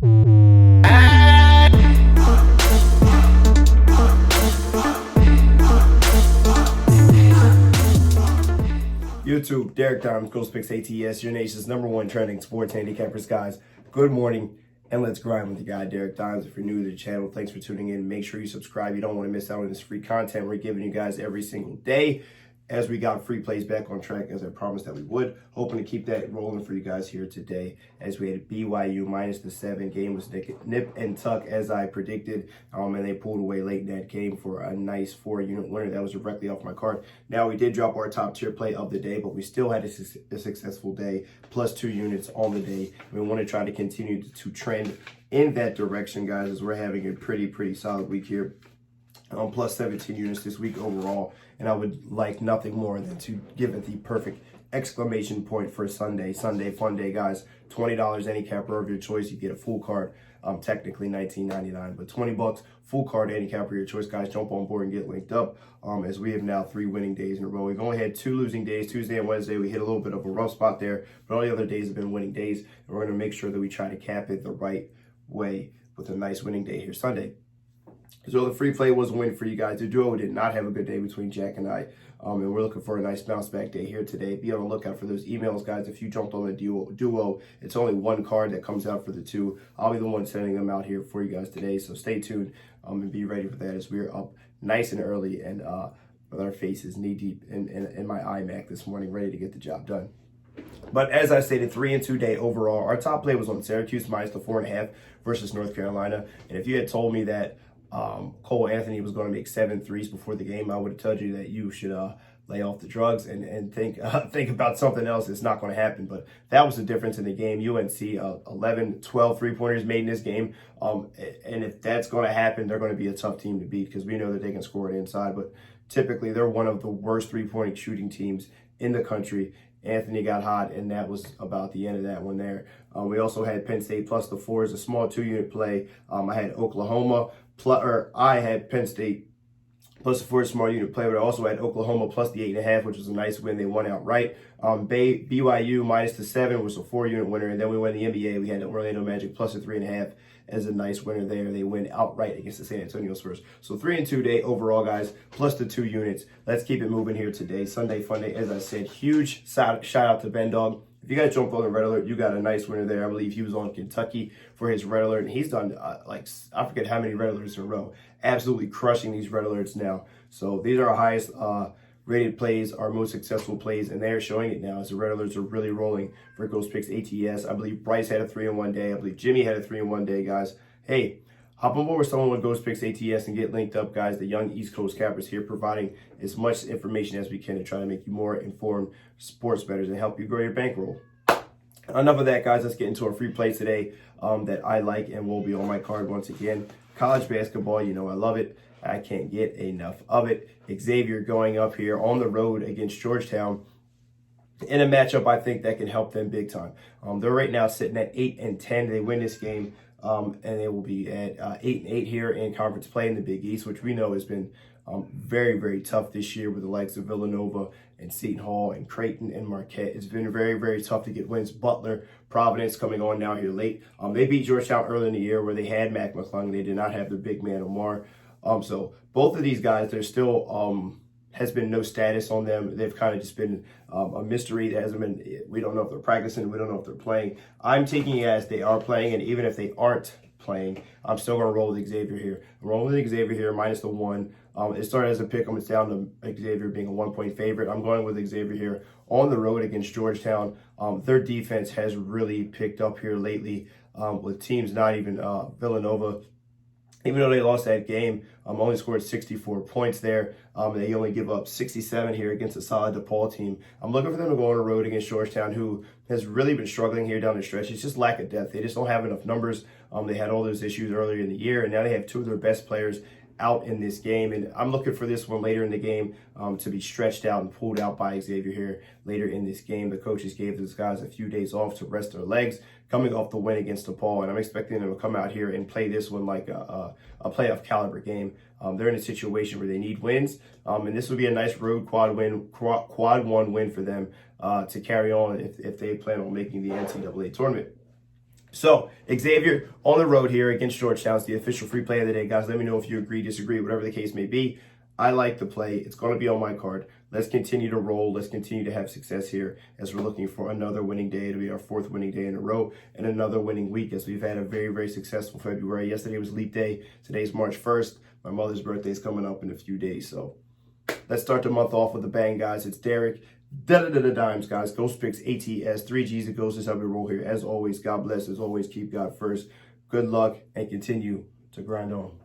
YouTube, Derek Dimes, Ghost Picks ATS, your nation's #1 trending sports handicappers, guys. Good morning, and let's grind with the guy, Derek Dimes. If you're new to the channel, thanks for tuning in. Make sure you subscribe. You don't want to miss out on this free content we're giving you guys every single day. As we got free plays back on track, as I promised that we would. Hoping to keep that rolling for you guys here today. As we had BYU -7. Game was nip and tuck as I predicted. And they pulled away late in that game for a nice 4-unit winner. That was directly off my card. Now, we did drop our top tier play of the day, but we still had a successful day, plus 2 units on the day. We want to try to continue to trend in that direction, guys, as we're having a pretty solid week here. Plus 17 units this week overall, and I would like nothing more than to give it the perfect exclamation point for Sunday fun day, guys. $20 handicapper of your choice. You get a full card, technically $19.99, but $20 full card handicapper of your choice, guys. Jump on board and get linked up, as we have now 3 winning days in a row. We've only had 2 losing days. Tuesday and Wednesday we hit a little bit of a rough spot there, but all the other days have been winning days, and we're going to make sure that we try to cap it the right way with a nice winning day here Sunday. So the free play was a win for you guys. The duo did not have a good day between Jack and I, and we're looking for a nice bounce back day here today. Be on the lookout for those emails, guys. If you jumped on the duo, it's only 1 card that comes out for the 2. I'll be the one sending them out here for you guys today, so stay tuned and be ready for that as we're up nice and early and with our faces knee deep in my iMac this morning, ready to get the job done. But as I stated, 3-2 day overall. Our top play was on Syracuse -4.5 versus North Carolina, and if you had told me that Cole Anthony was going to make 7 threes before the game, I would have told you that you should lay off the drugs and think about something else. It's not going to happen, but that was the difference in the game. UNC 11, 12 3-pointers made in this game, and if that's going to happen, they're going to be a tough team to beat because we know that they can score it inside, but typically they're one of the worst 3-point shooting teams in the country. Anthony got hot, and that was about the end of that one there. We also had Penn State plus the 4 as a small 2-unit play. I had Oklahoma, I had Penn State plus the 4 small unit play, but I also had Oklahoma plus the 8.5, which was a nice win. They won outright. BYU -7 was a 4-unit winner, and then we won the NBA. We had Orlando Magic plus the 3.5 as a nice winner there. They win outright against the San Antonio Spurs. So 3-2 day overall, guys, plus the 2 units. Let's keep it moving here today. Sunday fun day, as I said. Huge shout out to Ben Dog. If you guys jump on the Red Alert, you got a nice winner there. I believe he was on Kentucky for his Red Alert, and he's done, I forget how many Red Alerts in a row. Absolutely crushing these Red Alerts now. So these are our highest rated plays, our most successful plays, and they're showing it now as the Red Alerts are really rolling for Ghost Picks ATS. I believe Bryce had a 3-in-1 day. I believe Jimmy had a 3-in-1 day, guys. Hey, hop on board with someone with Ghost Picks ATS and get linked up, guys. The young East Coast cappers here providing as much information as we can to try to make you more informed sports bettors and help you grow your bankroll. Enough of that, guys. Let's get into our free play today that I like and will be on my card once again. College basketball, you know I love it. I can't get enough of it. Xavier going up here on the road against Georgetown in a matchup I think that can help them big time. They're right now sitting at 8-10. They win this game, and they will be at 8-8 here in conference play in the Big East, which we know has been very tough this year with the likes of Villanova and Seton Hall and Creighton and Marquette. It's been very tough to get wins. Butler, Providence coming on now here late. They beat Georgetown early in the year where they had Mac McClung. They did not have their big man Omar. So both of these guys, there's still has been no status on them. They've kind of just been a mystery. That hasn't been. We don't know if they're practicing. We don't know if they're playing. I'm taking it as they are playing, and even if they aren't playing, I'm still going to roll with Xavier here. I'm rolling with Xavier here minus the 1. It started as a pick. It's down to Xavier being a 1-point favorite. I'm going with Xavier here on the road against Georgetown. Their defense has really picked up here lately with teams not even Villanova. Even though they lost that game, only scored 64 points there. They only give up 67 here against a solid DePaul team. I'm looking for them to go on the road against Georgetown, who has really been struggling here down the stretch. It's just lack of depth. They just don't have enough numbers. They had all those issues earlier in the year, and now they have 2 of their best players out in this game, and I'm looking for this one later in the game to be stretched out and pulled out by Xavier here later in this game. The coaches gave those guys a few days off to rest their legs coming off the win against DePaul, and I'm expecting them to come out here and play this one like a playoff caliber game. They're in a situation where they need wins, and this would be a nice road quad 1 win for them to carry on if they plan on making the NCAA tournament. So, Xavier on the road here against Georgetown. It's the official free play of the day, guys. Let me know if you agree, disagree, whatever the case may be. I like the play. It's going to be on my card. Let's continue to roll. Let's continue to have success here as we're looking for another winning day. It'll be our 4th winning day in a row and another winning week as we've had a very, very successful February. Yesterday was Leap Day. Today's March 1st. My mother's birthday is coming up in a few days. So let's start the month off with a bang, guys. It's Derek. Dimes, guys. Ghost Picks ATS. 3 G's it goes. This is how we roll here. As always, God bless. As always, keep God first. Good luck and continue to grind on.